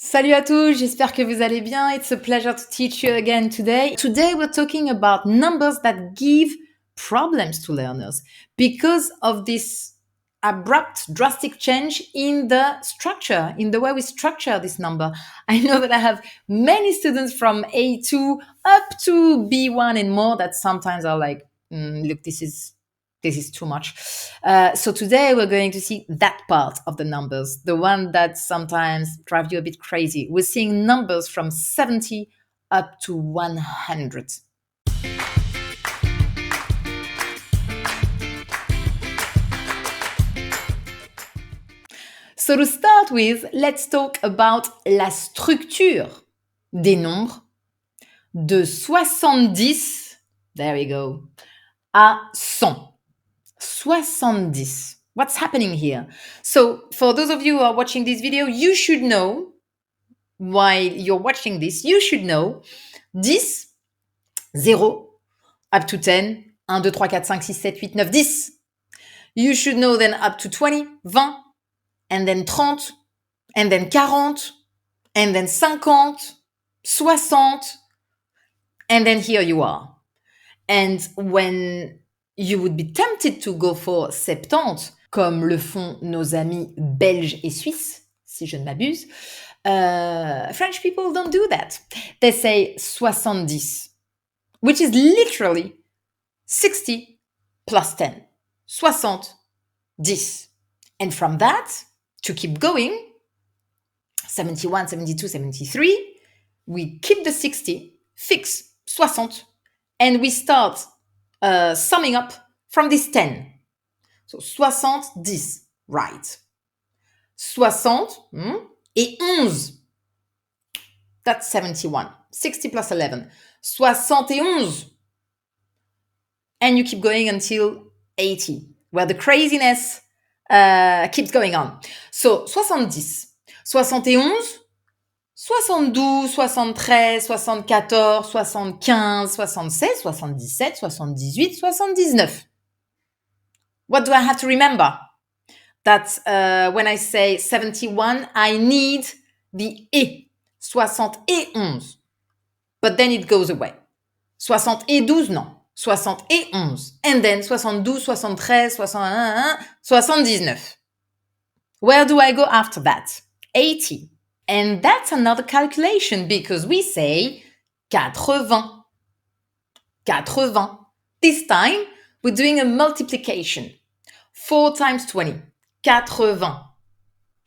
Salut à tous, j'espère que vous allez bien. It's a pleasure to teach you again today. Today we're talking about numbers that give problems to learners because of this abrupt, drastic change in the structure, in the way we structure this number. I know that I have many students from A2 up to B1 and more that sometimes are like, look, this is too much. So today we're going to see that part of the numbers, the one that sometimes drive you a bit crazy. We're seeing numbers from 70 up to 100. So to start with, let's talk about la structure des nombres de 70, there we go, à 100. 70. What's happening here? So for those of you who are watching this video, you should know, while you're watching this, you should know 10, 0, up to 10, 1, 2, 3, 4, 5, 6, 7, 8, 9, 10. You should know then up to 20, 20, and then 30, and then 40, and then 50, 60, and then here you are. And when you would be tempted to go for septante, comme le font nos amis belges et suisses, si je ne m'abuse. French people don't do that. They say 70, which is literally 60 plus 10. 60, 10. And from that, to keep going, 71, 72, 73, we keep the 60, fix 60, and we start summing up from this 10. So 70, right. 60 et 11. That's 71. 60 plus 11. 71. And you keep going until 80, where the craziness keeps going on. So 70, 71, 72, 73, 74, 75, 76, 77, 78, 79. What do I have to remember? That when I say 71, I need the et, 71. But then it goes away. 72, non. 71. And then 72, 73, 61, 79. Where do I go after that? 80. And that's another calculation because we say quatre-vingts. Quatre-vingts. This time, we're doing a multiplication. 4 times 20. Quatre-vingts.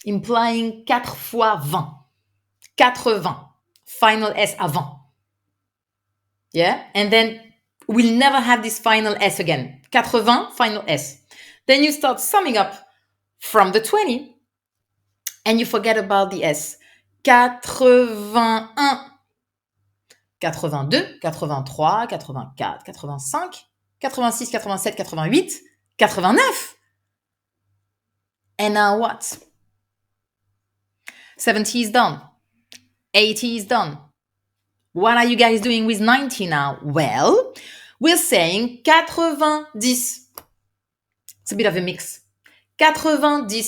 Implying 4 fois 20. Quatre-vingts. Final S avant. Yeah? And then we'll never have this final S again. Quatre-vingts, final S. Then you start summing up from the 20 and you forget about the S. 81, 82, 83, 84, 85, 86, 87, 88, 89. And now what? 70 is done. 80 is done. What are you guys doing with 90 now? Well, we're saying 90. It's a bit of a mix. 90.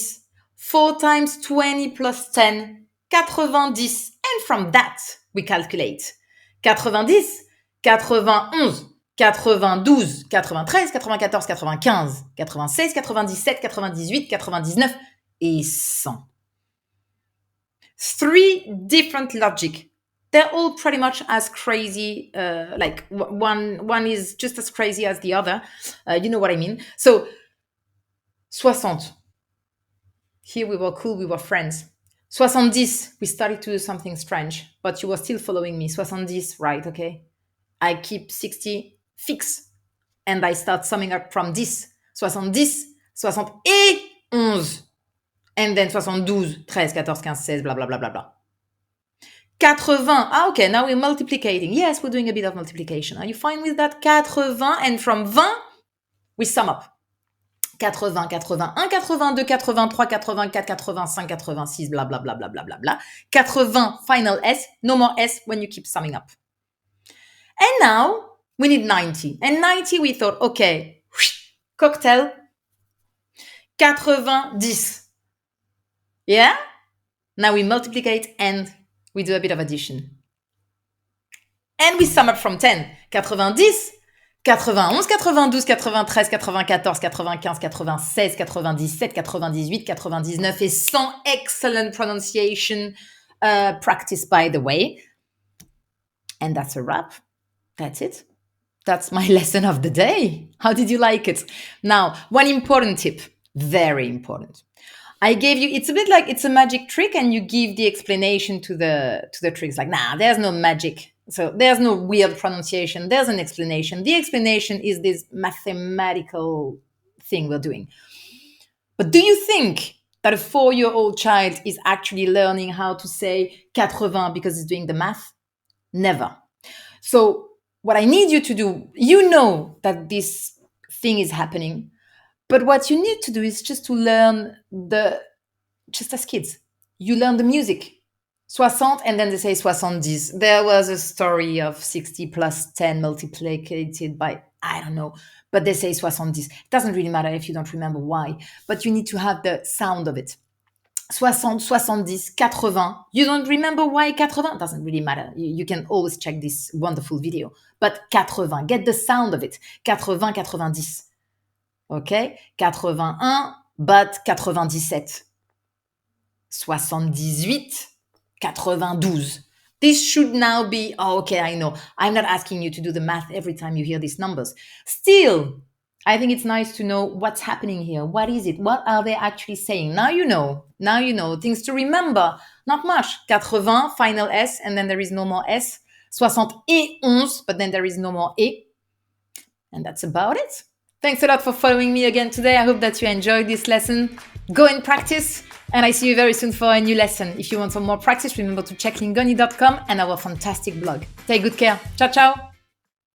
4 times 20 plus 10. 90. And from that, we calculate. 90, 91, 92, 93, 94, 95, 96, 97, 98, 99 et 100. 3 different logic. They're all pretty much as crazy, like one is just as crazy as the other. You know what I mean? So, 60. Here we were cool, we were friends. 70, we started to do something strange, but you were still following me. 70, right, okay? I keep 60 fix, and I start summing up from this. 70, 71, and then 72, 13, 14, 15, 16, blah, blah, blah, blah, blah. 80, okay, now we're multiplicating. Yes, we're doing a bit of multiplication. Are you fine with that? 80, and from 20, we sum up. 80, 81, 82, 83, 84, 85, 86, blah, blah, blah, blah, blah, blah, blah. 80, final S, no more S when you keep summing up. And now we need 90. And 90, we thought, okay, cocktail, 90. Yeah? Now we multiplicate and we do a bit of addition. And we sum up from 10. 90, 91, 92, 93, 94, 95, 96, 97, 98, 99 et 100. Excellent pronunciation practice, by the way. And that's a wrap. That's it. That's my lesson of the day. How did you like it? Now, one important tip, very important. I gave you, it's a bit like it's a magic trick and you give the explanation to the tricks. Like, nah, there's no magic. So there's no weird pronunciation. There's an explanation. The explanation is this mathematical thing we're doing. But do you think that a 4-year-old child is actually learning how to say quatre-vingts because he's doing the math? Never. So what I need you to do, you know that this thing is happening, but what you need to do is just to learn just as kids, you learn the music. Soixante, and then they say soixante-dix. There was a story of 60 plus 10 multiplied by, I don't know, but they say soixante-dix. It doesn't really matter if you don't remember why, but you need to have the sound of it. Soixante, soixante-dix, quatre-vingts. You don't remember why quatre-vingts? Doesn't really matter. You can always check this wonderful video. But quatre-vingts, get the sound of it. Quatre-vingts, quatre-vingt-dix. Okay? 81, but 97. 78, 92. This should now be, oh, okay, I know. I'm not asking you to do the math every time you hear these numbers. Still, I think it's nice to know what's happening here. What is it? What are they actually saying? Now you know. Now you know. Things to remember. Not much. 80, final S, and then there is no more S. 71, but then there is no more E. And that's about it. Thanks a lot for following me again today. I hope that you enjoyed this lesson. Go and practice. And I see you very soon for a new lesson. If you want some more practice, remember to check lingoni.com and our fantastic blog. Take good care. Ciao, ciao.